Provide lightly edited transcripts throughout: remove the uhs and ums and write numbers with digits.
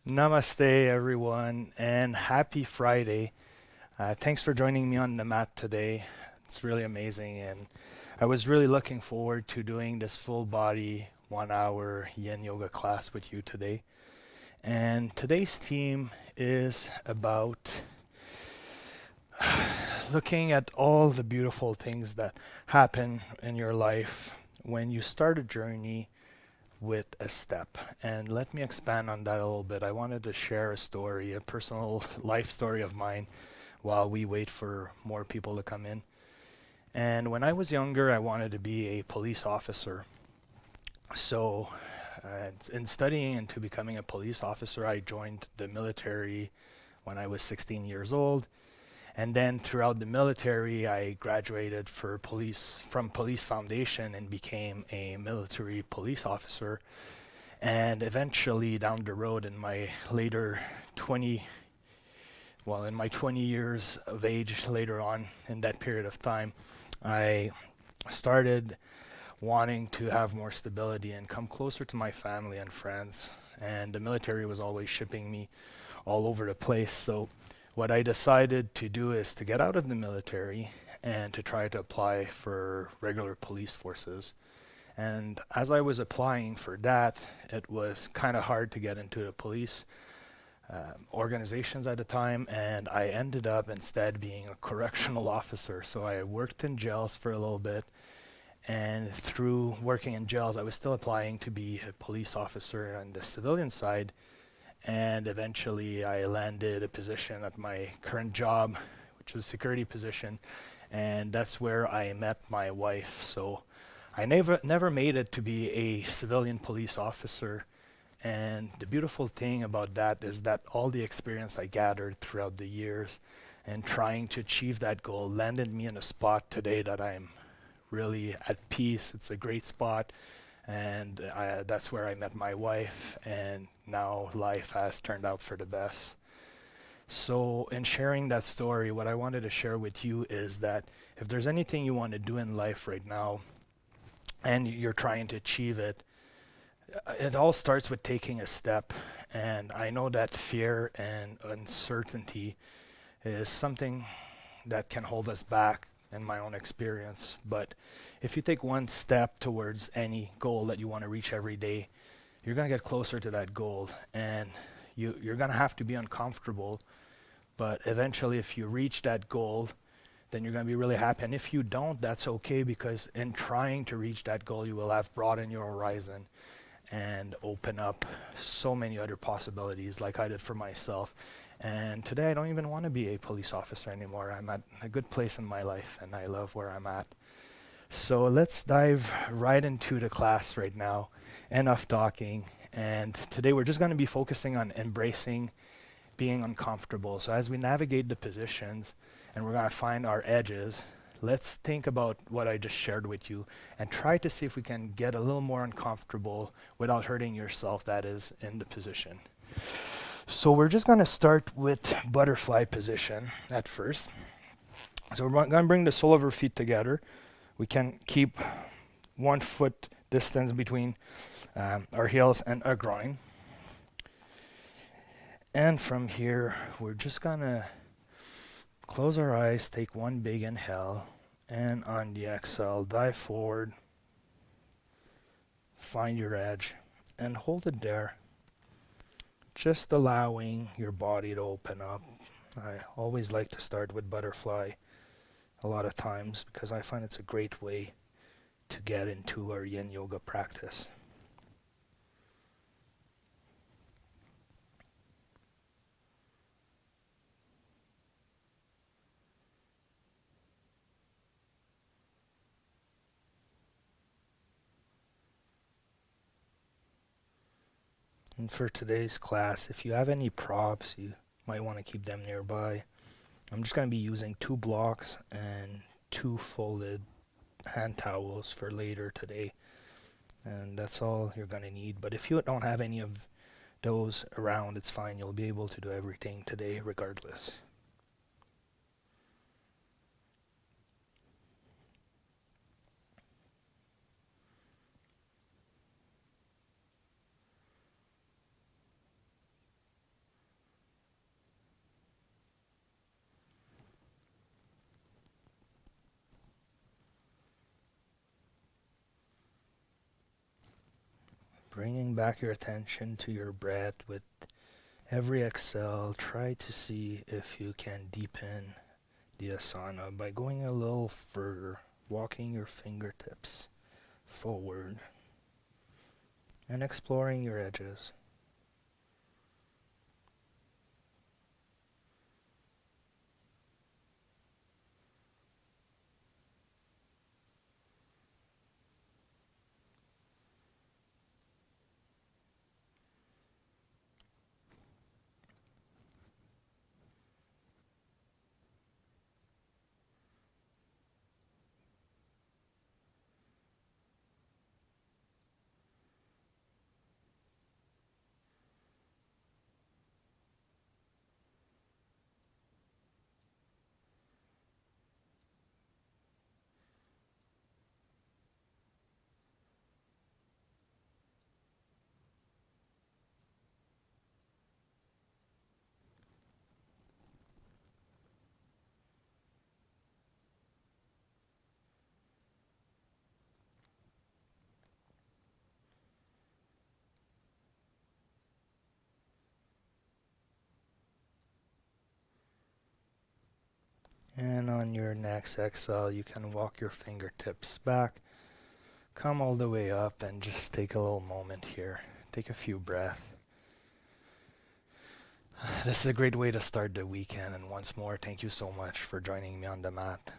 Namaste, everyone, and happy Friday. Thanks for joining me on the mat today. It's really amazing, and I was really looking forward to doing this full body 1 hour Yin Yoga class with you today. And today's theme is about looking at all the beautiful things that happen in your life when you start a journey with a step. And let me expand on that a little bit. I wanted to share a story, a personal life story of mine while we wait for more people to come in. And when I was younger, I wanted to be a police officer. So, in studying into becoming a police officer, I joined the military when I was 16 years old. And then throughout the military, I graduated from Police Foundation and became a military police officer. And eventually down the road in my later 20, in my 20 years of age later on in that period of time, I started wanting to have more stability and come closer to my family and friends. And the military was always shipping me all over the place. So what I decided to do is to get out of the military and to try to apply for regular police forces. And as I was applying for that, it was kind of hard to get into the police organizations at the time, and I ended up instead being a correctional officer. So I worked in jails for a little bit, and through working in jails, I was still applying to be a police officer on the civilian side. And eventually I landed a position at my current job, which is a security position, and that's where I met my wife. So I never made it to be a civilian police officer. And the beautiful thing about that is that all the experience I gathered throughout the years and trying to achieve that goal landed me in a spot today that I'm really at peace. It's a great spot. And that's where I met my wife, and now life has turned out for the best. So in sharing that story, what I wanted to share with you is that if there's anything you want to do in life right now and you're trying to achieve it, it all starts with taking a step. And I know that fear and uncertainty is something that can hold us back in my own experience. But if you take one step towards any goal that you want to reach every day, you're going to get closer to that goal. And you're going to have to be uncomfortable. But eventually, if you reach that goal, then you're going to be really happy. And if you don't, that's okay, because in trying to reach that goal, you will have broadened your horizon and open up so many other possibilities, like I did for myself. And today I don't even want to be a police officer anymore. I'm at a good place in my life, and I love where I'm at. So let's dive right into the class right now. Enough talking. And today we're just going to be focusing on embracing being uncomfortable. So as we navigate the positions and we're going to find our edges, let's think about what I just shared with you and try to see if we can get a little more uncomfortable without hurting yourself, that is, in the position. So we're just going to start with butterfly position at first. So we're going to bring the sole of our feet together. We can keep 1 foot distance between our heels and our groin. And from here, we're just going to close our eyes, take one big inhale, and on the exhale, dive forward, find your edge, and hold it there. Just allowing your body to open up. I always like to start with butterfly a lot of times because I find it's a great way to get into our Yin Yoga practice. And for today's class, if you have any props, you might want to keep them nearby. I'm just going to be using 2 blocks and 2 folded hand towels for later today. And that's all you're going to need. But if you don't have any of those around, it's fine. You'll be able to do everything today regardless. Bringing back your attention to your breath with every exhale. Try to see if you can deepen the asana by going a little further, walking your fingertips forward and exploring your edges. And on your next exhale, you can walk your fingertips back, come all the way up, and just take a little moment here. Take a few breaths. This is a great way to start the weekend, and once more, thank you so much for joining me on the mat.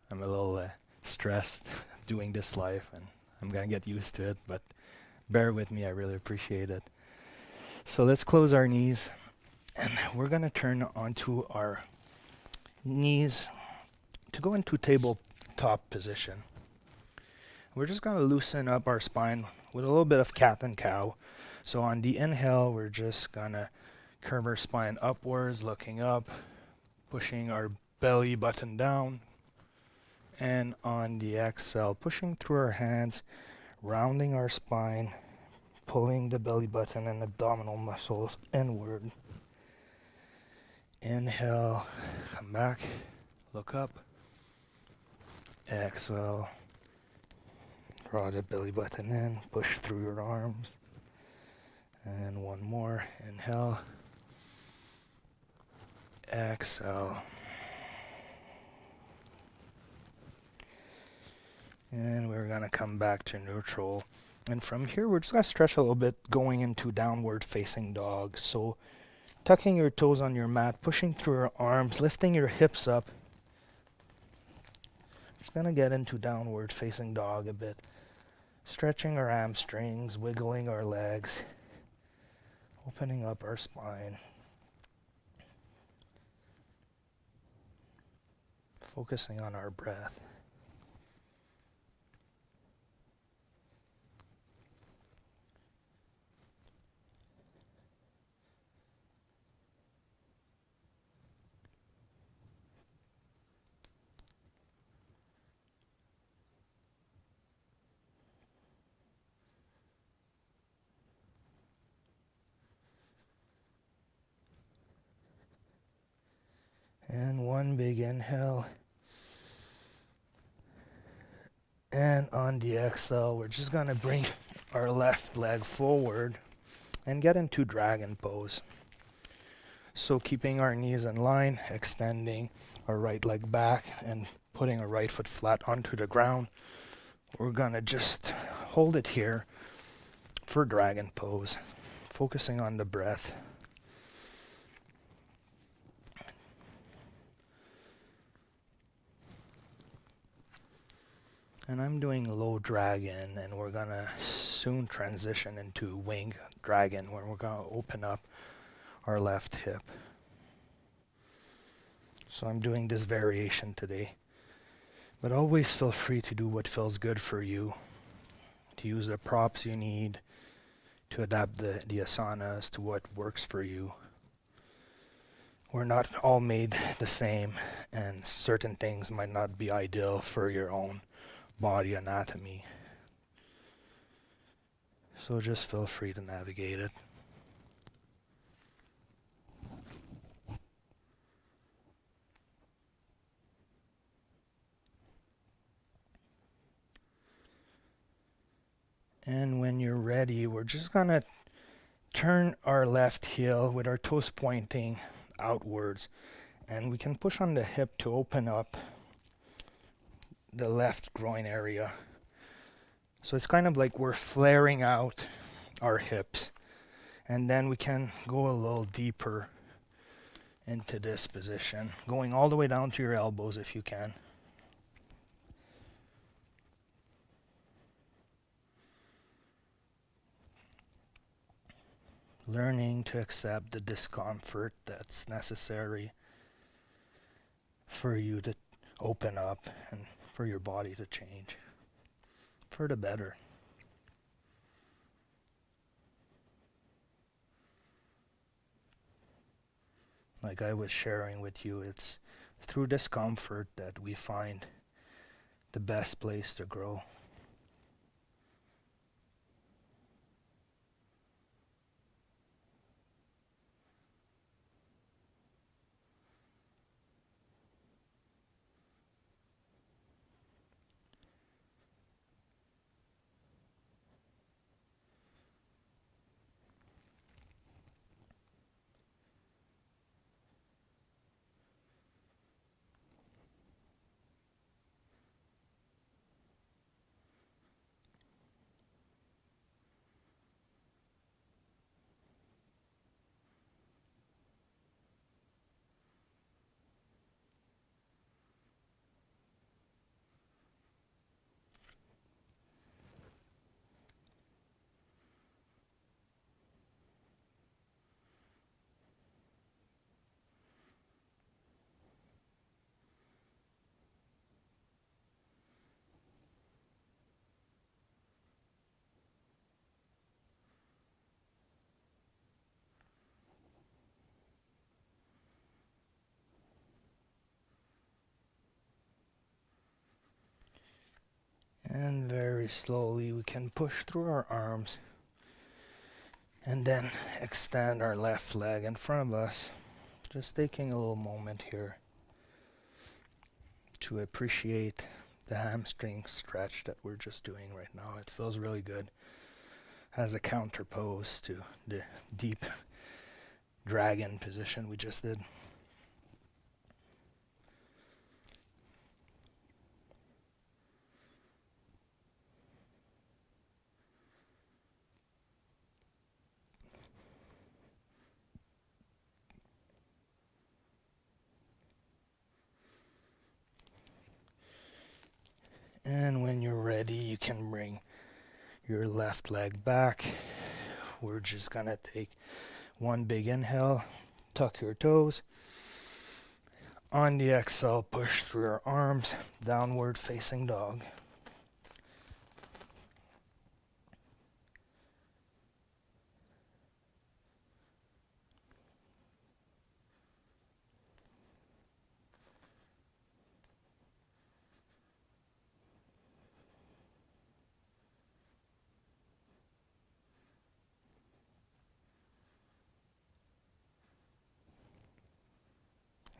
I'm a little stressed doing this live, and I'm gonna get used to it, but bear with me, I really appreciate it. So let's close our knees, and we're gonna turn onto our knees to go into tabletop position. We're just gonna loosen up our spine with a little bit of cat and cow. So on the inhale, we're just gonna curve our spine upwards, looking up, pushing our belly button down. And on the exhale, pushing through our hands, rounding our spine, pulling the belly button and abdominal muscles inward. Inhale, come back, look up. Exhale, draw the belly button in, push through your arms. And one more, inhale. Exhale. And we're gonna come back to neutral. And from here, we're just gonna stretch a little bit, going into downward facing dog. So tucking your toes on your mat, pushing through your arms, lifting your hips up. Just gonna get into downward facing dog a bit. Stretching our hamstrings, wiggling our legs, opening up our spine. Focusing on our breath. And one big inhale. And on the exhale, we're just gonna bring our left leg forward and get into dragon pose. So keeping our knees in line, extending our right leg back and putting our right foot flat onto the ground. We're gonna just hold it here for dragon pose, focusing on the breath. And I'm doing low dragon, and we're gonna soon transition into wing dragon, where we're gonna open up our left hip. So I'm doing this variation today. But always feel free to do what feels good for you, to use the props you need, to adapt the asanas to what works for you. We're not all made the same, and certain things might not be ideal for your own body anatomy. So just feel free to navigate it. And when you're ready, we're just gonna turn our left heel with our toes pointing outwards, and we can push on the hip to open up the left groin area. So it's kind of like we're flaring out our hips, and then we can go a little deeper into this position, going all the way down to your elbows if you can. Learning to accept the discomfort that's necessary for you to open up and for your body to change for the better. Like I was sharing with you, it's through discomfort that we find the best place to grow. And very slowly we can push through our arms and then extend our left leg in front of us. Just taking a little moment here to appreciate the hamstring stretch that we're just doing right now. It feels really good as a counterpose to the deep dragon position we just did. And when you're ready, you can bring your left leg back. We're just gonna take one big inhale, tuck your toes. On the exhale, push through your arms, downward facing dog.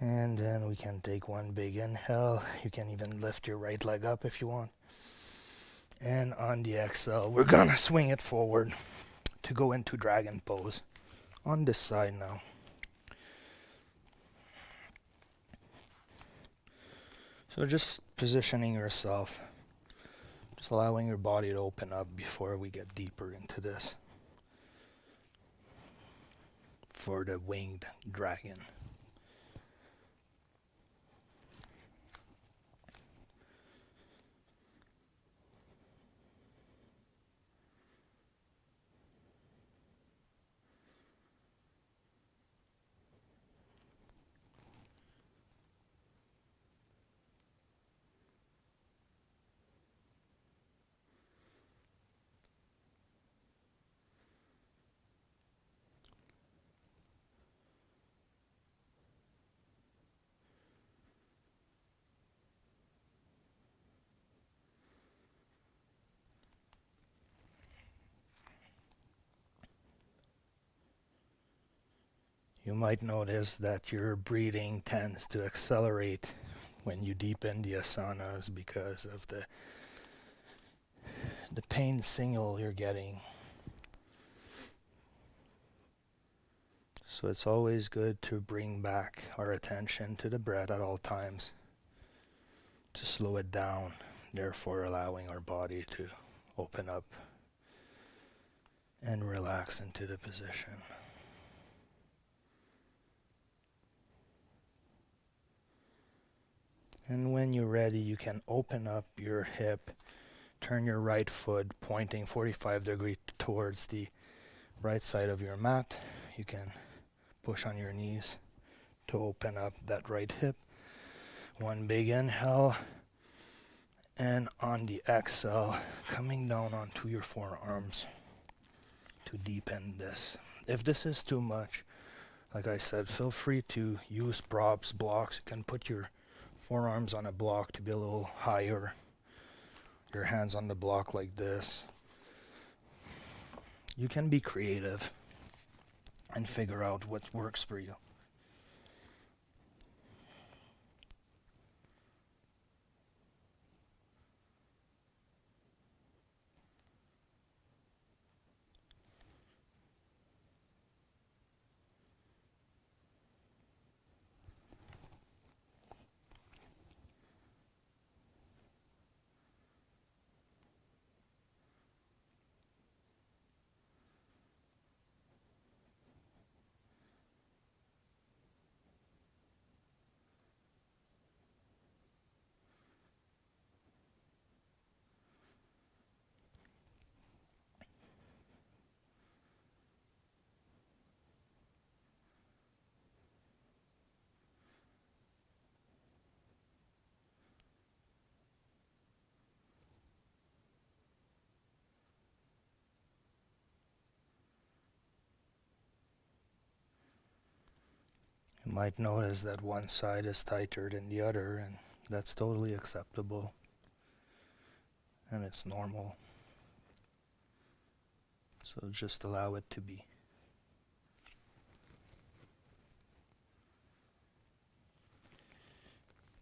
And then we can take one big inhale. You can even lift your right leg up if you want. And on the exhale, we're gonna swing it forward to go into dragon pose on this side now. So just positioning yourself, just allowing your body to open up before we get deeper into this for the winged dragon. You might notice that your breathing tends to accelerate when you deepen the asanas because of the pain signal you're getting. So it's always good to bring back our attention to the breath at all times, to slow it down, therefore allowing our body to open up and relax into the position. And when you're ready, you can open up your hip, turn your right foot pointing 45 degrees towards the right side of your mat. You can push on your knees to open up that right hip. One big inhale, and on the exhale, coming down onto your forearms to deepen this. If this is too much, like I said, feel free to use props, blocks. You can put your forearms on a block to be a little higher, your hands on the block like this. You can be creative and figure out what works for you. You might notice that one side is tighter than the other, and that's totally acceptable, and it's normal. So just allow it to be.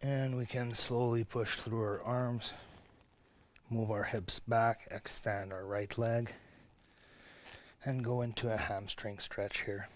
And we can slowly push through our arms, move our hips back, extend our right leg, and go into a hamstring stretch here.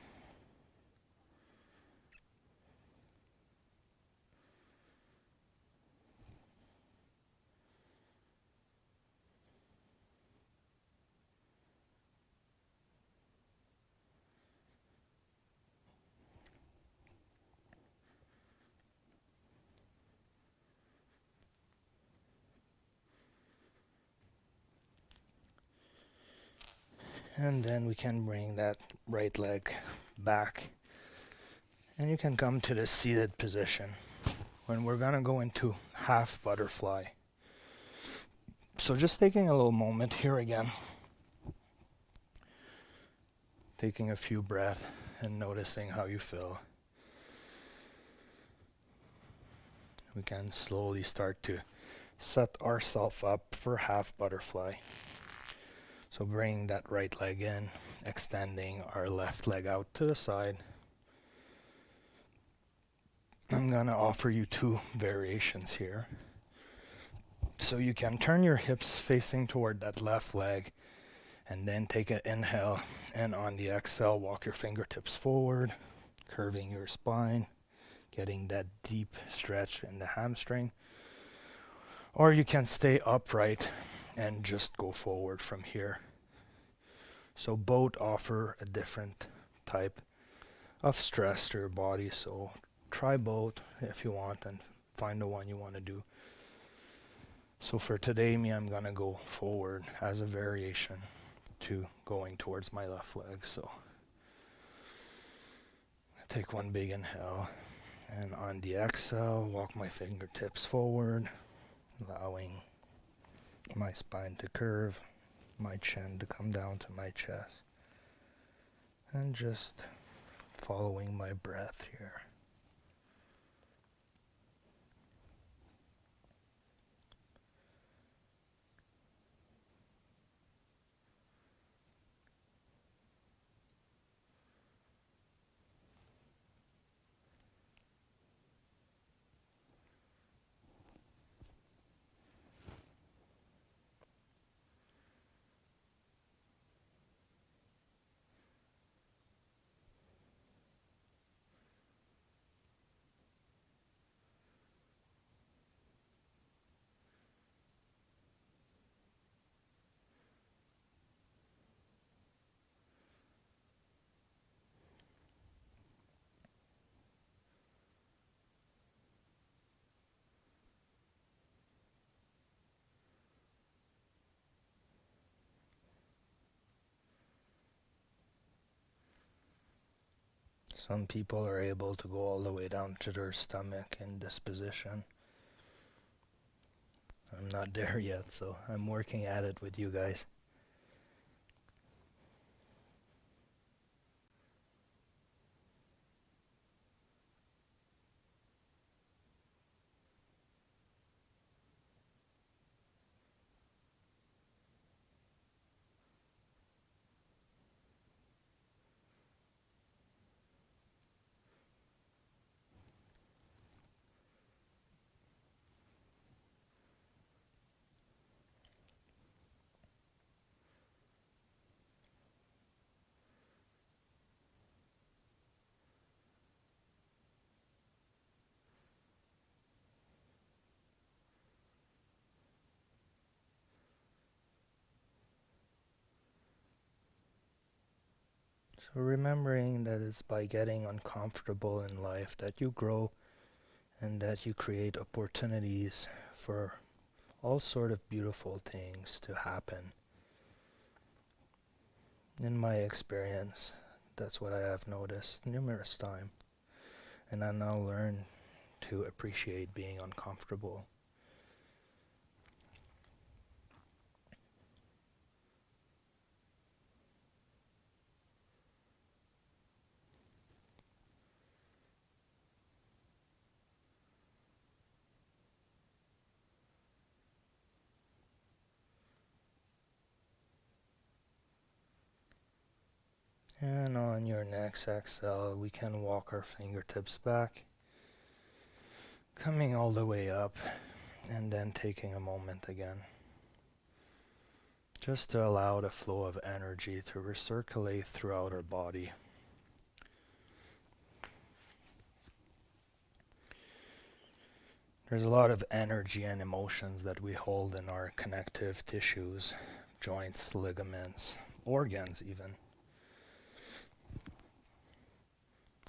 And then we can bring that right leg back. And you can come to the seated position when we're going to go into half butterfly. So just taking a little moment here again. Taking a few breaths and noticing how you feel. We can slowly start to set ourselves up for half butterfly. So bring that right leg in, extending our left leg out to the side. I'm going to offer you two variations here. So you can turn your hips facing toward that left leg and then take an inhale, and on the exhale, walk your fingertips forward, curving your spine, getting that deep stretch in the hamstring. Or you can stay upright and just go forward from here. So both offer a different type of stress to your body, so try both if you want and find the one you want to do. So for today, I'm going to go forward as a variation to going towards my left leg. So take one big inhale, and on the exhale, walk my fingertips forward, allowing my spine to curve, my chin to come down to my chest, and just following my breath here. Some people are able to go all the way down to their stomach in this position. I'm not there yet, so I'm working at it with you guys. So remembering that it's by getting uncomfortable in life that you grow and that you create opportunities for all sort of beautiful things to happen. In my experience, that's what I have noticed numerous times, and I now learn to appreciate being uncomfortable. And on your next exhale, we can walk our fingertips back, coming all the way up, and then taking a moment again, just to allow the flow of energy to recirculate throughout our body. There's a lot of energy and emotions that we hold in our connective tissues, joints, ligaments, organs even.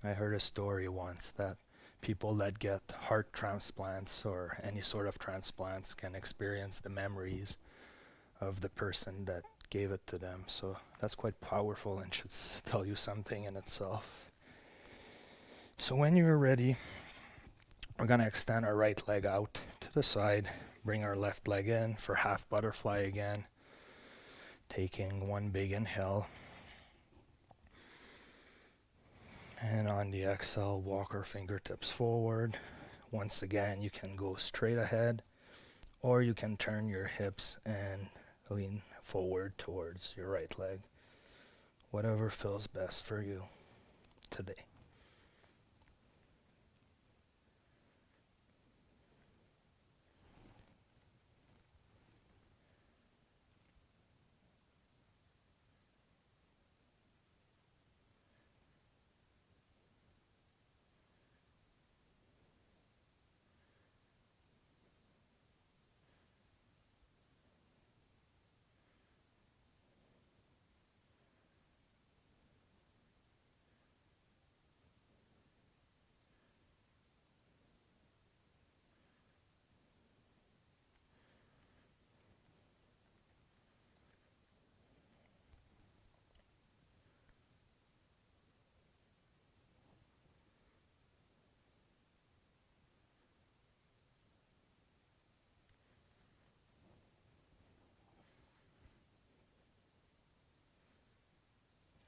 I heard a story once that people that get heart transplants or any sort of transplants can experience the memories of the person that gave it to them. So that's quite powerful and should tell you something in itself. So when you're ready, we're going to extend our right leg out to the side, bring our left leg in for half butterfly again, taking one big inhale. And on the exhale, walk our fingertips forward. Once again, you can go straight ahead, or you can turn your hips and lean forward towards your right leg. Whatever feels best for you today.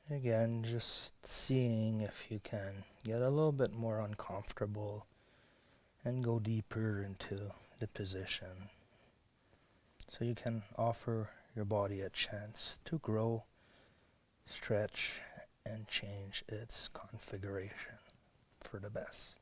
Again, just seeing if you can get a little bit more uncomfortable and go deeper into the position. So you can offer your body a chance to grow, stretch, and change its configuration for the best.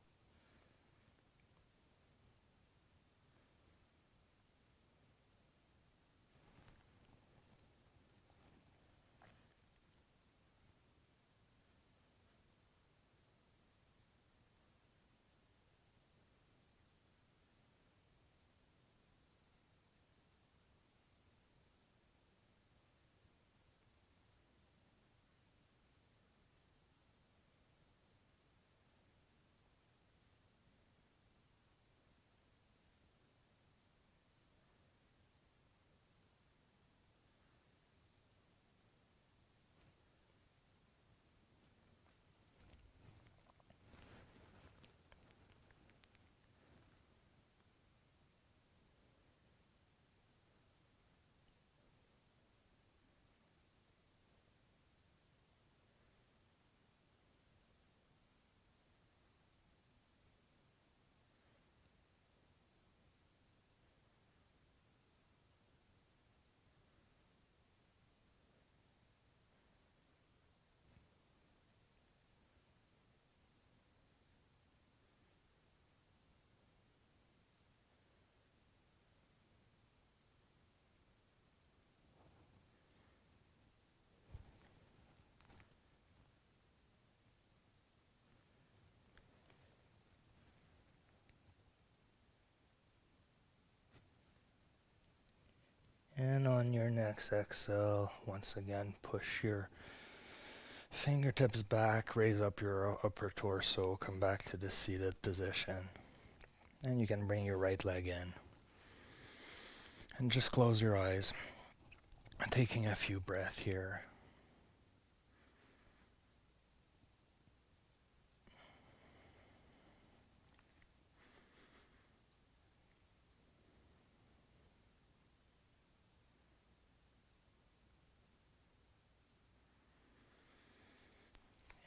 And on your next exhale, once again, push your fingertips back, raise up your upper torso, come back to the seated position. And you can bring your right leg in. And just close your eyes. Taking a few breaths here.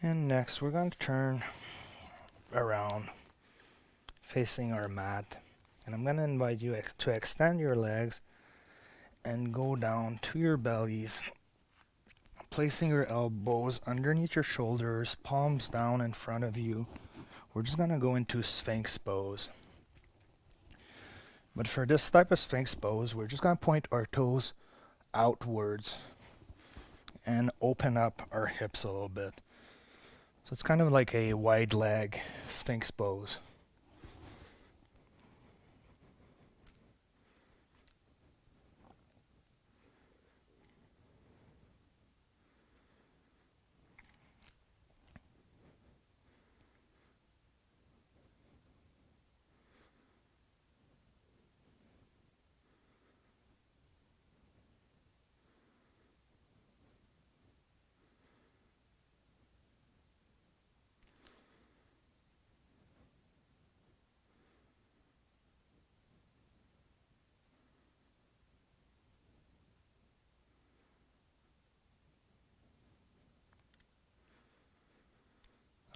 And next we're going to turn around facing our mat. And I'm going to invite you to extend your legs and go down to your bellies, placing your elbows underneath your shoulders, palms down in front of you. We're just going to go into Sphinx pose. But for this type of Sphinx pose, we're just going to point our toes outwards and open up our hips a little bit. So it's kind of like a wide leg Sphinx pose.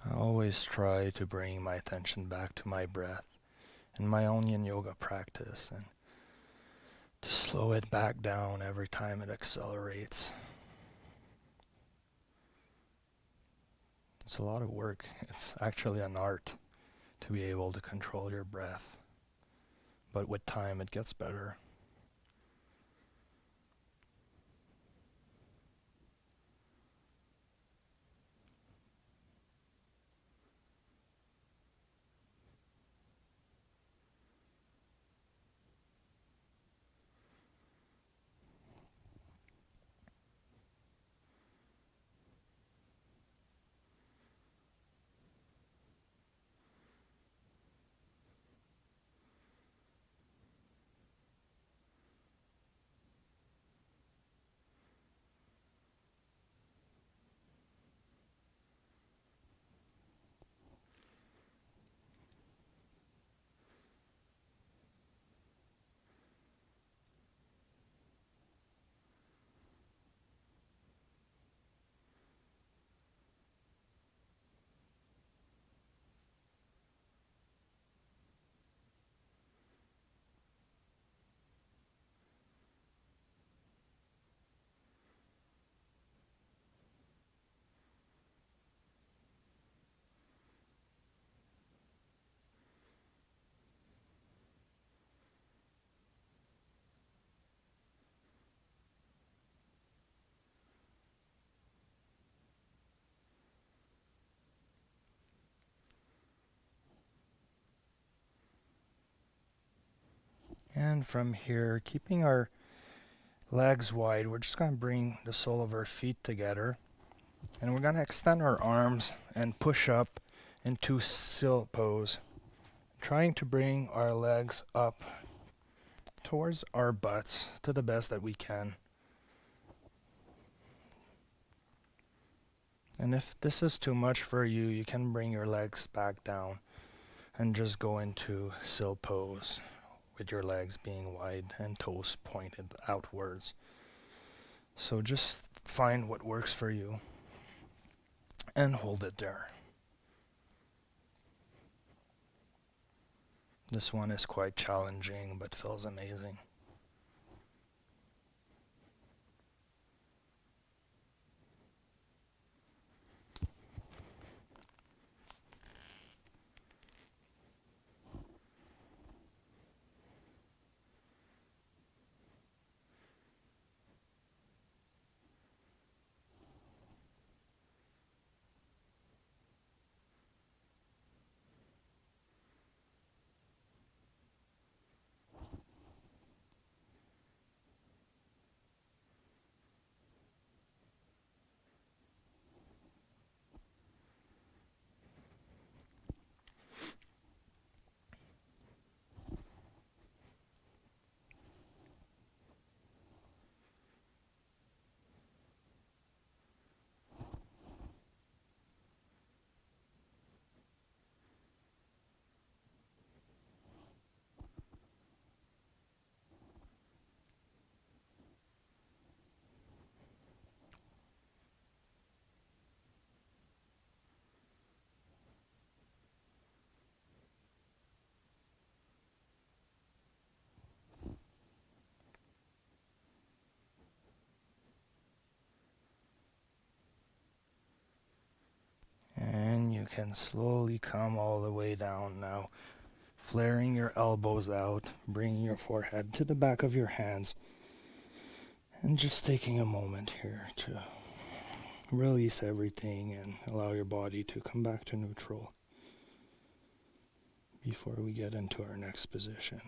I always try to bring my attention back to my breath in my own Yin Yoga practice and to slow it back down every time it accelerates. It's a lot of work. It's actually an art to be able to control your breath. But with time it gets better. And from here, keeping our legs wide, we're just going to bring the sole of our feet together. And we're going to extend our arms and push up into still pose. Trying to bring our legs up towards our butts to the best that we can. And if this is too much for you, you can bring your legs back down and just go into still pose with your legs being wide and toes pointed outwards. So just find what works for you and hold it there. This one is quite challenging but feels amazing. can slowly come all the way down now, flaring your elbows out, bringing your forehead to the back of your hands, and just taking a moment here to release everything and allow your body to come back to neutral before we get into our next position.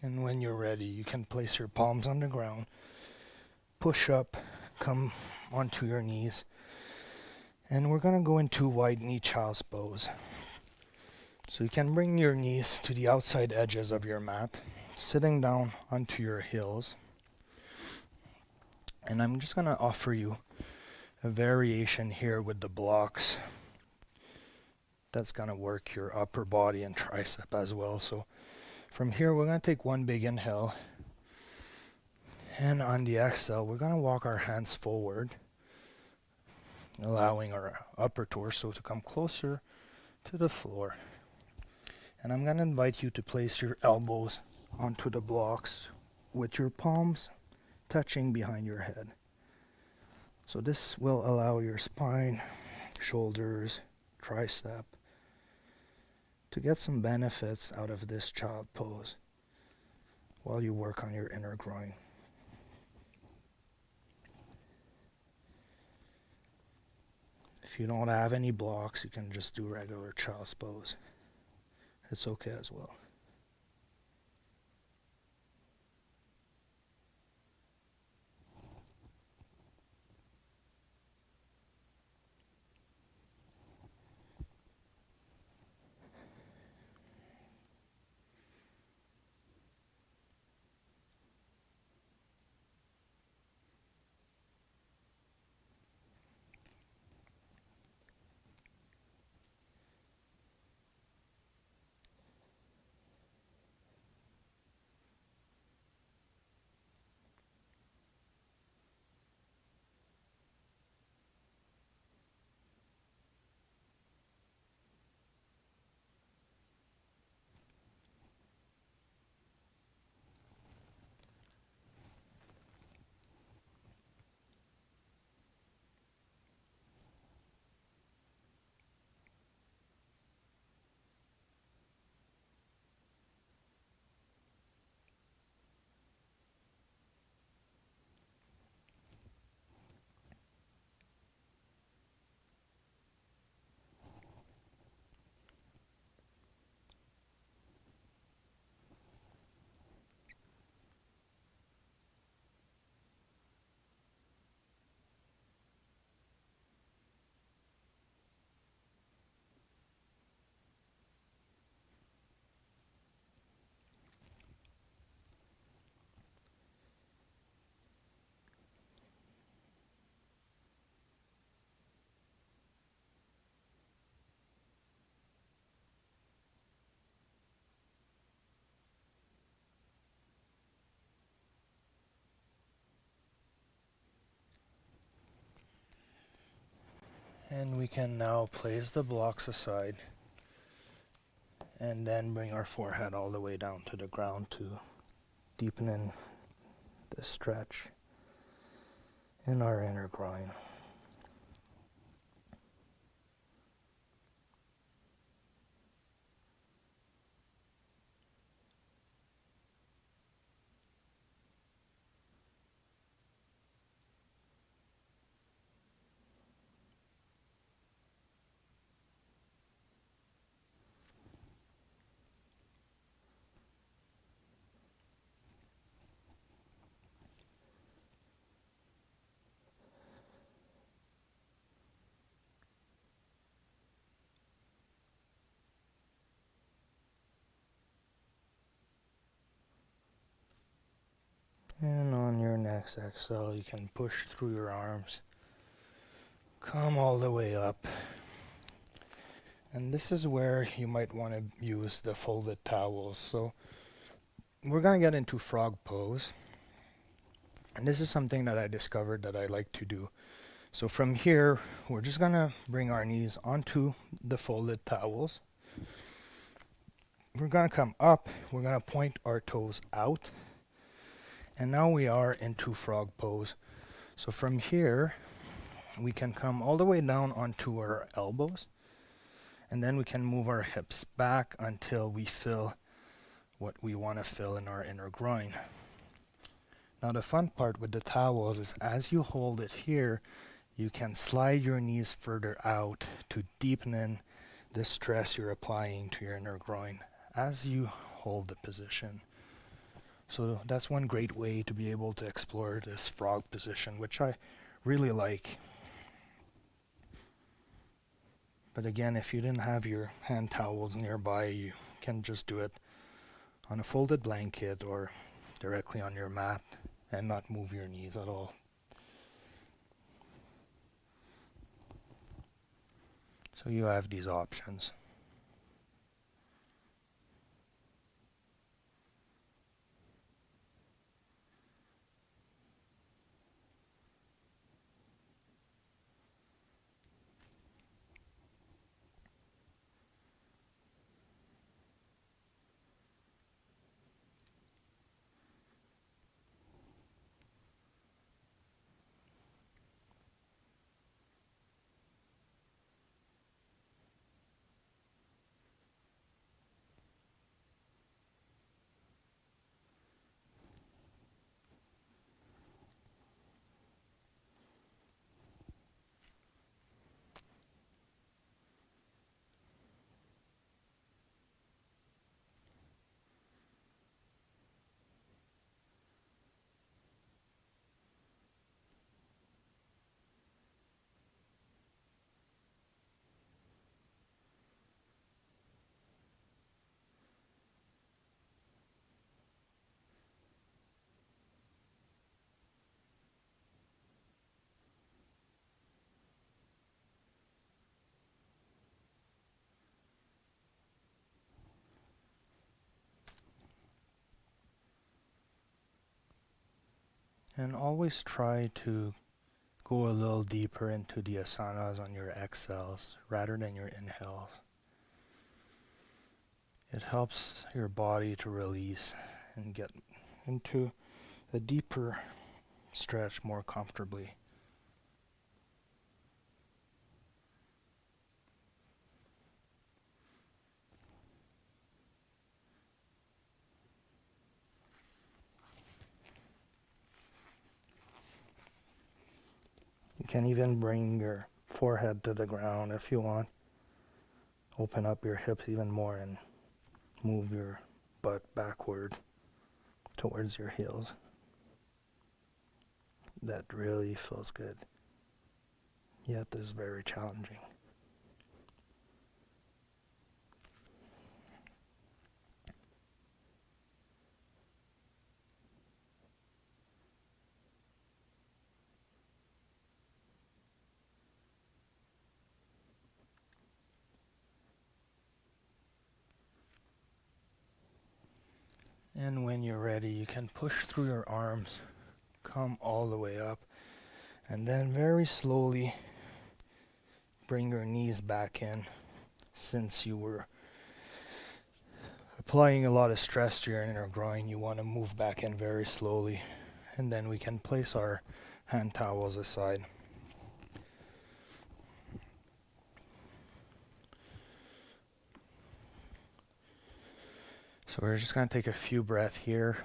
And when you're ready, you can place your palms on the ground, push up, come onto your knees, and we're going to go into wide knee child's pose. So you can bring your knees to the outside edges of your mat, sitting down onto your heels. And I'm just going to offer you a variation here with the blocks. That's going to work your upper body and tricep as well. So from here, we're going to take one big inhale. And on the exhale, we're going to walk our hands forward, allowing our upper torso to come closer to the floor. And I'm going to invite you to place your elbows onto the blocks with your palms touching behind your head. So this will allow your spine, shoulders, tricep to get some benefits out of this child pose while you work on your inner groin. If you don't have any blocks, you can just do regular child's pose. It's okay as well. And we can now place the blocks aside and then bring our forehead all the way down to the ground to deepen in the stretch in our inner groin. And on your next exhale, you can push through your arms, come all the way up. And this is where you might want to use the folded towels. So we're going to get into frog pose. And this is something that I discovered that I like to do So from here, we're just gonna bring our knees onto the folded towels. We're gonna come up, we're gonna point our toes out, and now we are into frog pose. So from here, we can come all the way down onto our elbows, and then we can move our hips back until we fill what we want to fill in our inner groin. Now the fun part with the towels is as you hold it here, you can slide your knees further out to deepen in the stress you're applying to your inner groin as you hold the position. So that's one great way to be able to explore this frog position, which I really like. But again, if you didn't have your hand towels nearby, you can just do it on a folded blanket or directly on your mat and not move your knees at all. So you have these options. And always try to go a little deeper into the asanas on your exhales rather than your inhales. It helps your body to release and get into a deeper stretch more comfortably. You can even bring your forehead to the ground if you want. Open up your hips even more and move your butt backward towards your heels. That really feels good, yet is very challenging. And when you're ready, you can push through your arms, come all the way up, and then very slowly bring your knees back in. Since you were applying a lot of stress to your inner groin, you want to move back in very slowly, and then we can place our hand towels aside. So we're just going to take a few breaths here.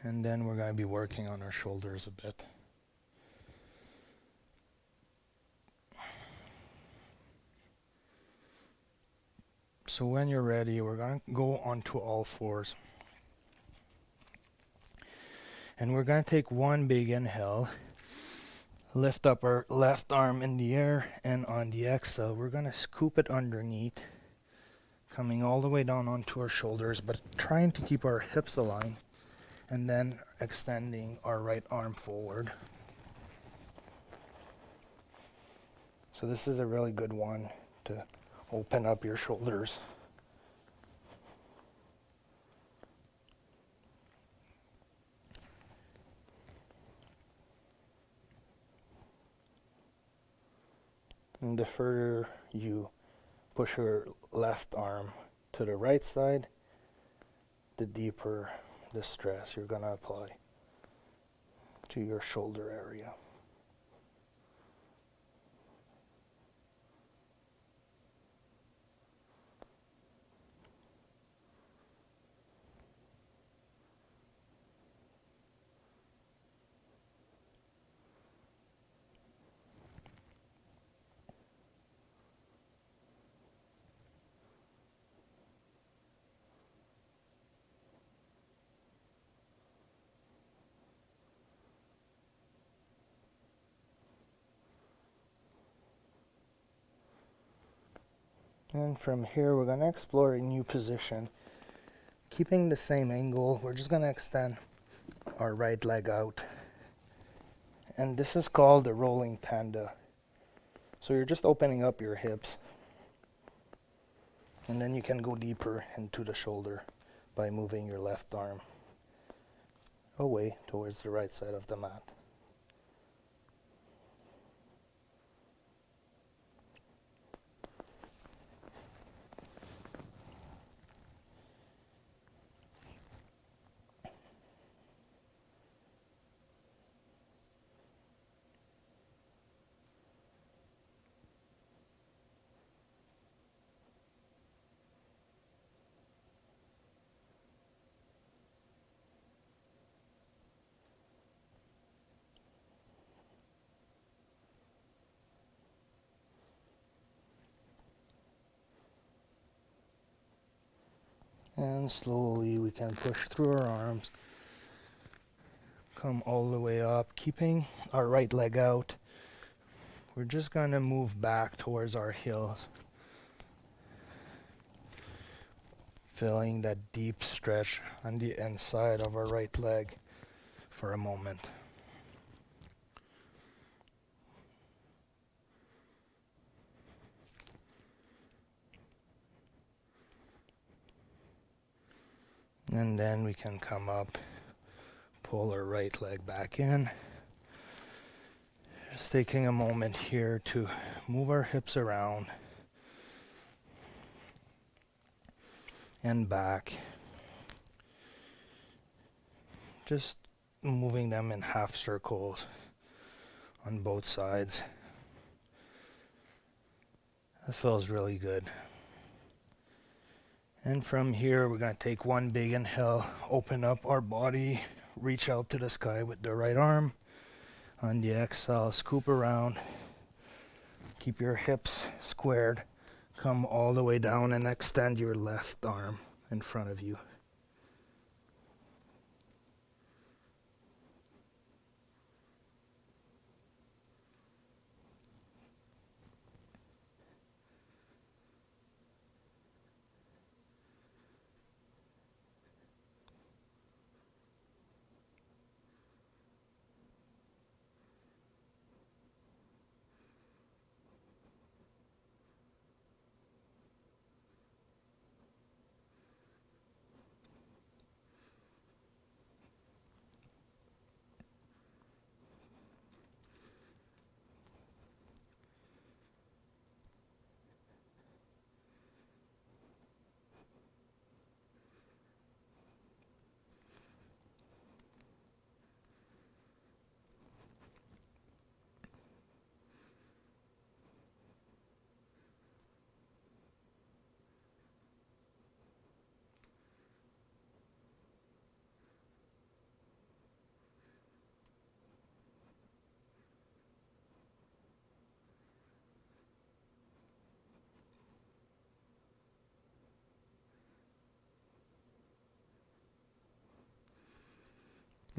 And then we're going to be working on our shoulders a bit. So when you're ready, we're going to go onto all fours. And we're going to take one big inhale. Lift up our left arm in the air, and on the exhale, we're going to scoop it underneath, coming all the way down onto our shoulders, but trying to keep our hips aligned, and then extending our right arm forward. So this is a really good one to open up your shoulders. And the further you push your left arm to the right side, the deeper the stress you're going to apply to your shoulder area. And from here, we're going to explore a new position. Keeping the same angle, we're just going to extend our right leg out. And this is called the rolling panda. So you're just opening up your hips. And then you can go deeper into the shoulder by moving your left arm away towards the right side of the mat. And slowly we can push through our arms, come all the way up, keeping our right leg out. We're just going to move back towards our heels, feeling that deep stretch on the inside of our right leg for a moment. And then we can come up, pull our right leg back in. Just taking a moment here to move our hips around and back. Just moving them in half circles on both sides. That feels really good. And from here, we're going to take one big inhale, open up our body, reach out to the sky with the right arm. On the exhale, scoop around, keep your hips squared, come all the way down and extend your left arm in front of you.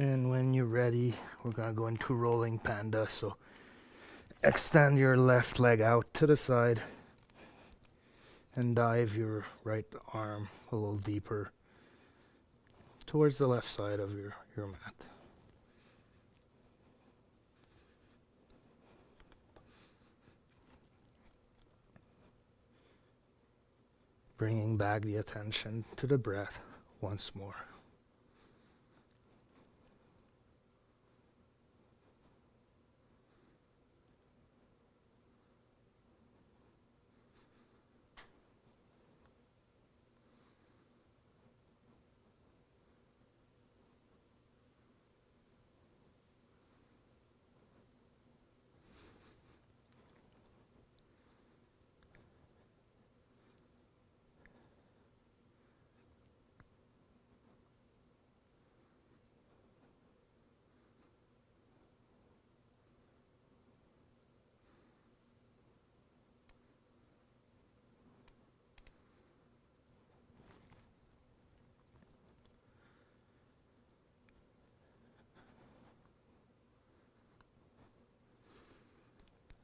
And when you're ready, we're going to go into rolling panda. So extend your left leg out to the side and dive your right arm a little deeper towards the left side of your mat. Bringing back the attention to the breath once more.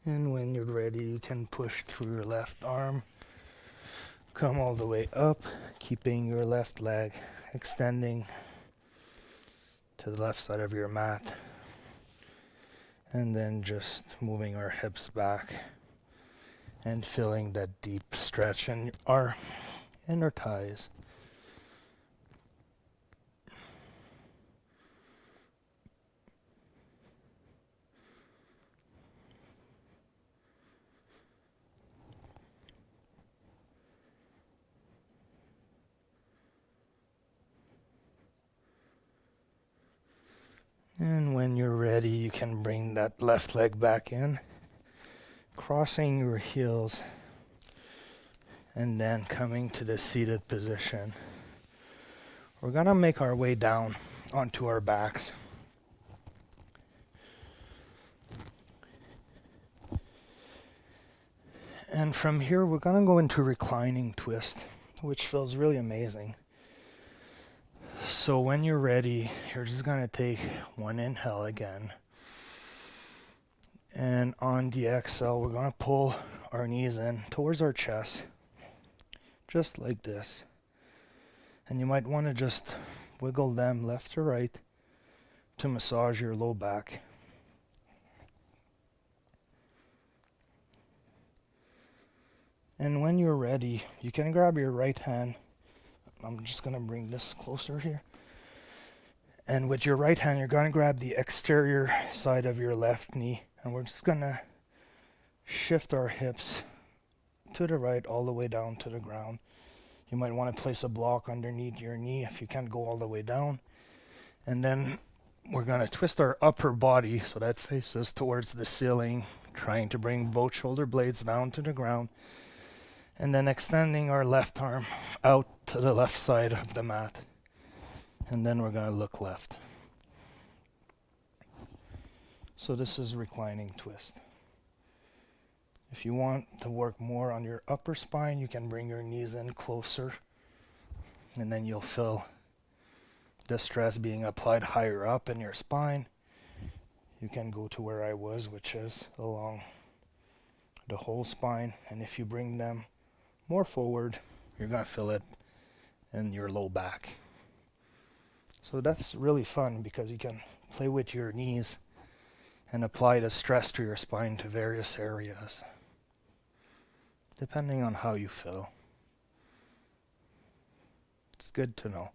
And when you're ready, you can push through your left arm. Come all the way up, keeping your left leg extending to the left side of your mat. And then just moving our hips back and feeling that deep stretch in our inner thighs. And when you're ready, you can bring that left leg back in, crossing your heels, and then coming to the seated position. We're gonna make our way down onto our backs. And from here, we're gonna go into reclining twist, which feels really amazing. So when you're ready, you're just gonna take one inhale again. And on the exhale, we're gonna pull our knees in towards our chest, just like this. And you might wanna just wiggle them left to right to massage your low back. And when you're ready, you can grab your right hand. I'm just gonna bring this closer here. And with your right hand, you're gonna grab the exterior side of your left knee. And we're just gonna shift our hips to the right all the way down to the ground. You might want to place a block underneath your knee if you can't go all the way down. And then we're gonna twist our upper body so that faces towards the ceiling, trying to bring both shoulder blades down to the ground. And then extending our left arm out to the left side of the mat. And then we're gonna look left. So this is reclining twist. If you want to work more on your upper spine, you can bring your knees in closer. And then you'll feel the stress being applied higher up in your spine. You can go to where I was, which is along the whole spine. And if you bring them more forward, you're gonna feel it in your low back. So that's really fun because you can play with your knees and apply the stress to your spine to various areas, depending on how you feel. It's good to know.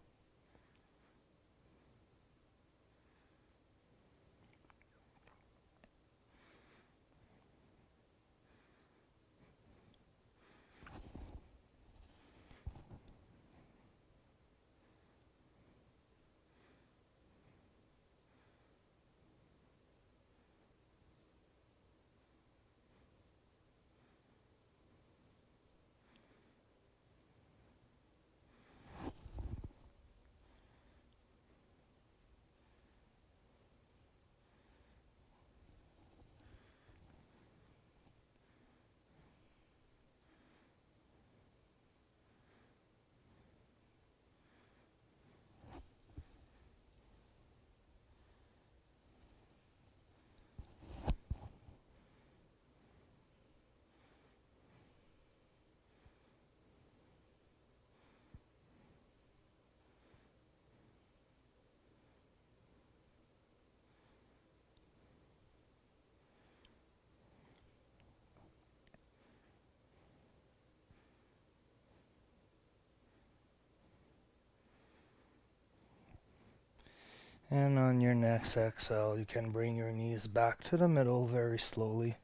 And on your next exhale, you can bring your knees back to the middle very slowly.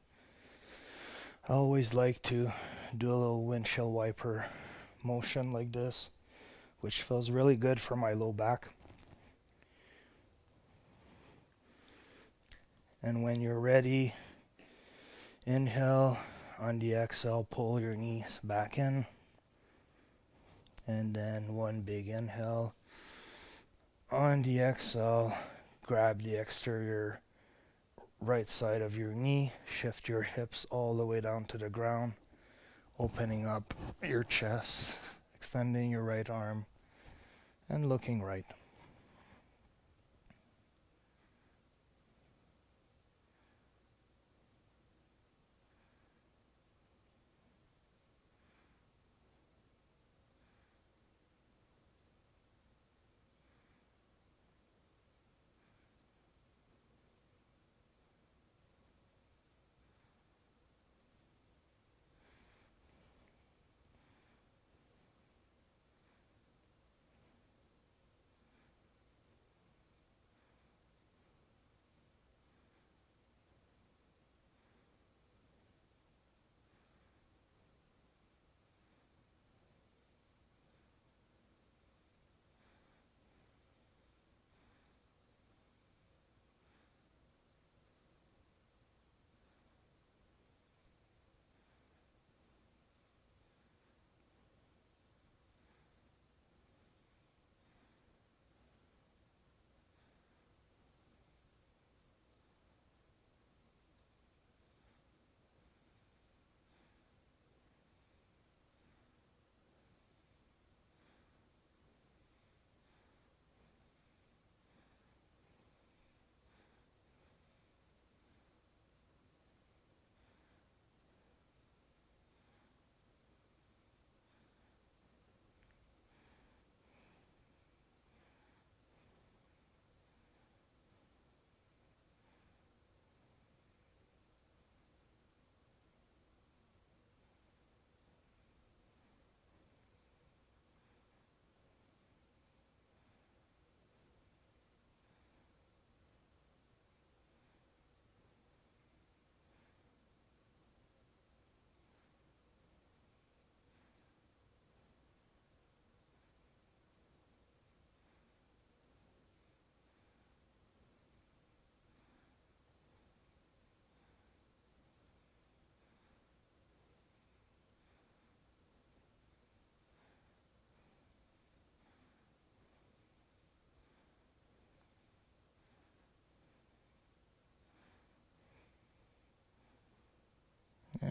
I always like to do a little windshield wiper motion like this, which feels really good for my low back. And when you're ready, inhale. On the exhale, pull your knees back in. And then one big inhale. On the exhale, grab the exterior right side of your knee, shift your hips all the way down to the ground, opening up your chest, extending your right arm, and looking right.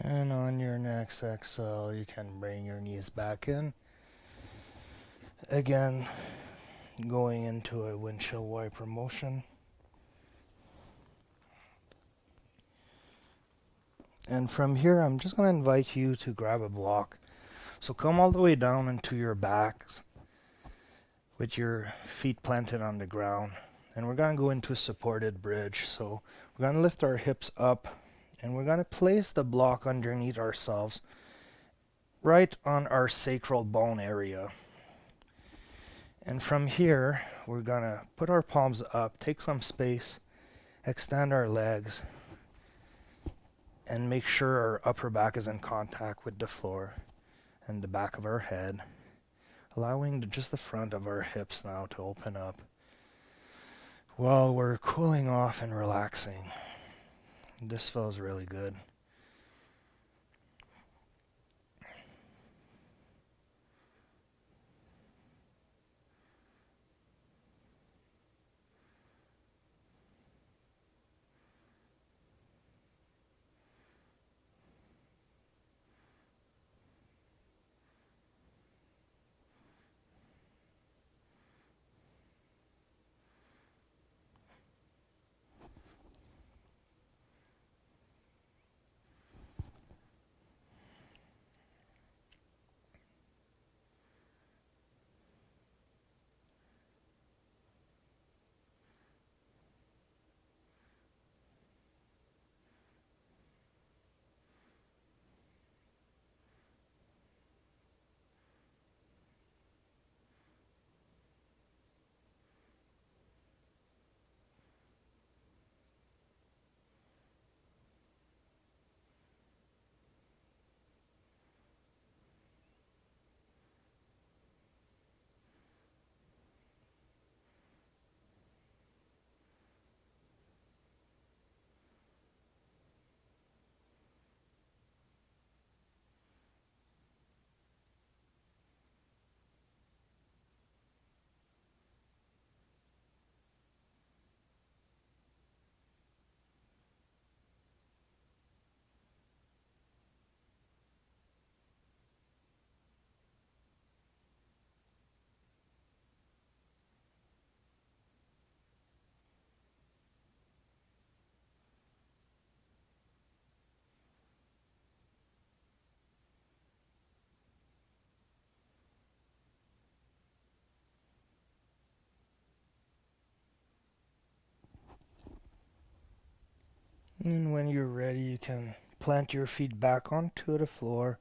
And on your next exhale, you can bring your knees back in. Again, going into a windshield wiper motion. And from here, I'm just going to invite you to grab a block. So come all the way down into your backs with your feet planted on the ground. And we're going to go into a supported bridge. So we're going to lift our hips up and we're going to place the block underneath ourselves right on our sacral bone area. And from here, we're going to put our palms up, take some space, extend our legs, and make sure our upper back is in contact with the floor and the back of our head, allowing just the front of our hips now to open up while we're cooling off and relaxing. This feels really good. And when you're ready, you can plant your feet back onto the floor,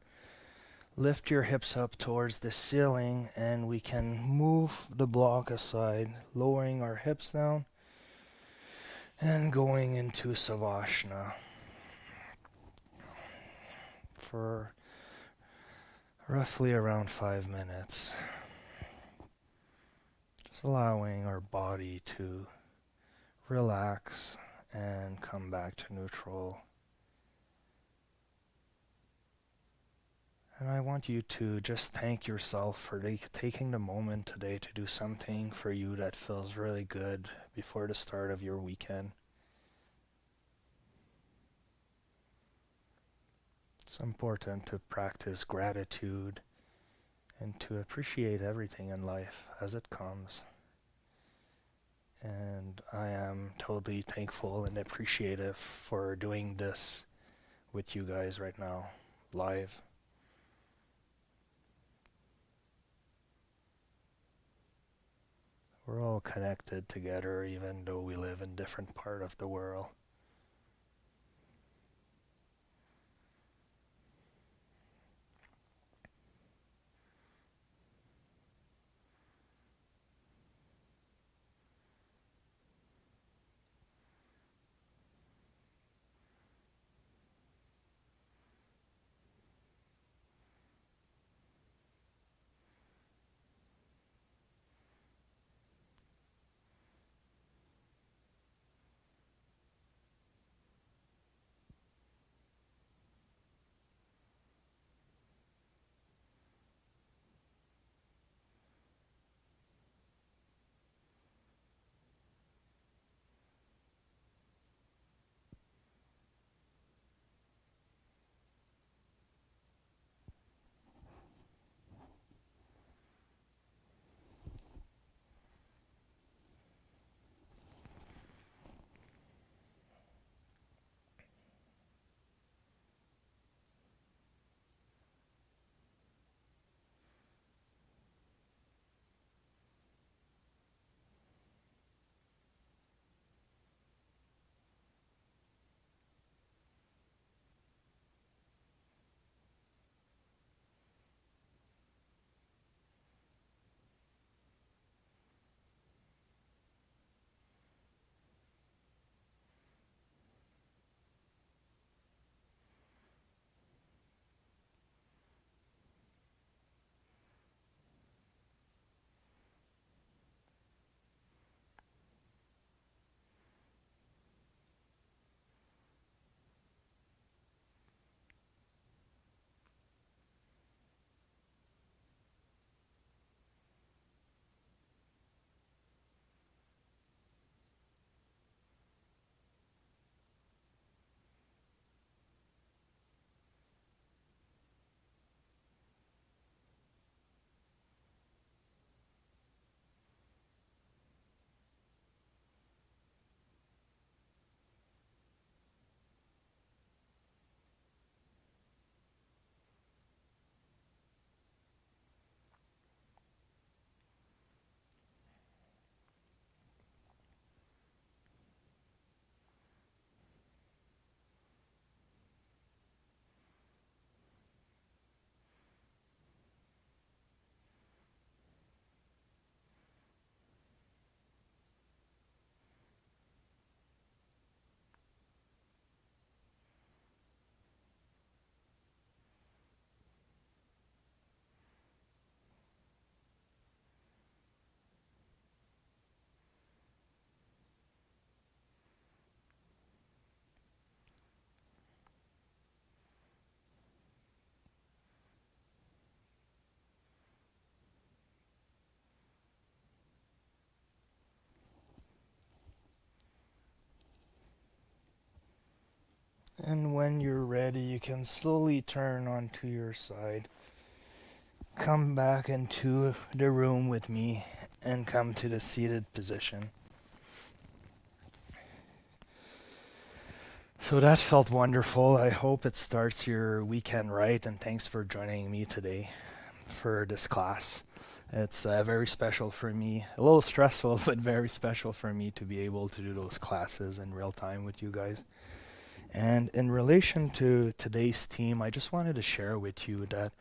lift your hips up towards the ceiling, and we can move the block aside, lowering our hips down and going into Savasana for roughly around 5 minutes. Just allowing our body to relax and come back to neutral. And I want you to just thank yourself for taking the moment today to do something for you that feels really good before the start of your weekend. It's important to practice gratitude and to appreciate everything in life as it comes. And I am totally thankful and appreciative for doing this with you guys right now, live. We're all connected together even though we live in different part of the world. And when you're ready, you can slowly turn onto your side. Come back into the room with me and come to the seated position. So that felt wonderful. I hope it starts your weekend right, and thanks for joining me today for this class. It's very special for me, a little stressful, but very special for me to be able to do those classes in real time with you guys. And in relation to today's theme, I just wanted to share with you that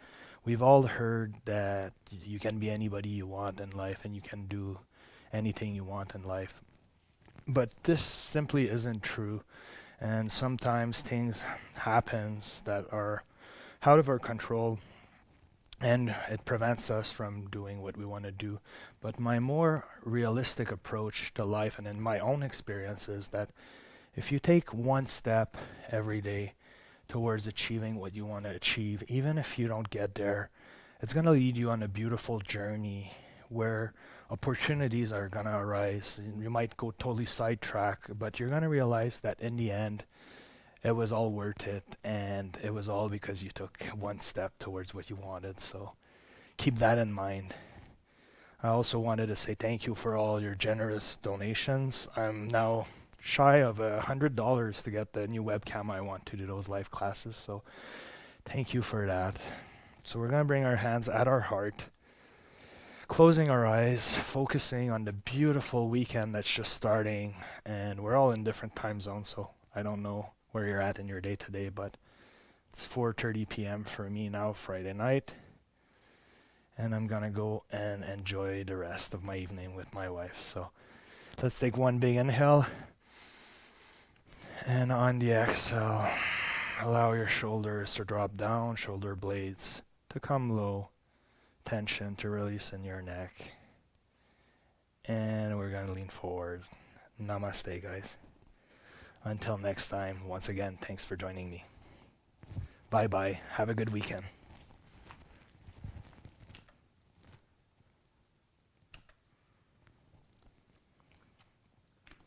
we've all heard that you can be anybody you want in life and you can do anything you want in life. But this simply isn't true. And sometimes things happens that are out of our control and it prevents us from doing what we want to do. But my more realistic approach to life and in my own experience is that if you take one step every day towards achieving what you want to achieve, even if you don't get there, it's going to lead you on a beautiful journey where opportunities are going to arise. You might go totally sidetrack, but you're going to realize that in the end, it was all worth it, and it was all because you took one step towards what you wanted. So keep that in mind. I also wanted to say thank you for all your generous donations. I'm now shy of $100 to get the new webcam I want to do those live classes. So thank you for that. So we're going to bring our hands at our heart, closing our eyes, focusing on the beautiful weekend that's just starting. And we're all in different time zones, so I don't know where you're at in your day today, but it's 4:30 p.m. for me now, Friday night. And I'm going to go and enjoy the rest of my evening with my wife. So let's take one big inhale. And on the exhale, allow your shoulders to drop down, shoulder blades to come low, tension to release in your neck. And we're going to lean forward. Namaste, guys. Until next time, once again, thanks for joining me. Bye-bye. Have a good weekend.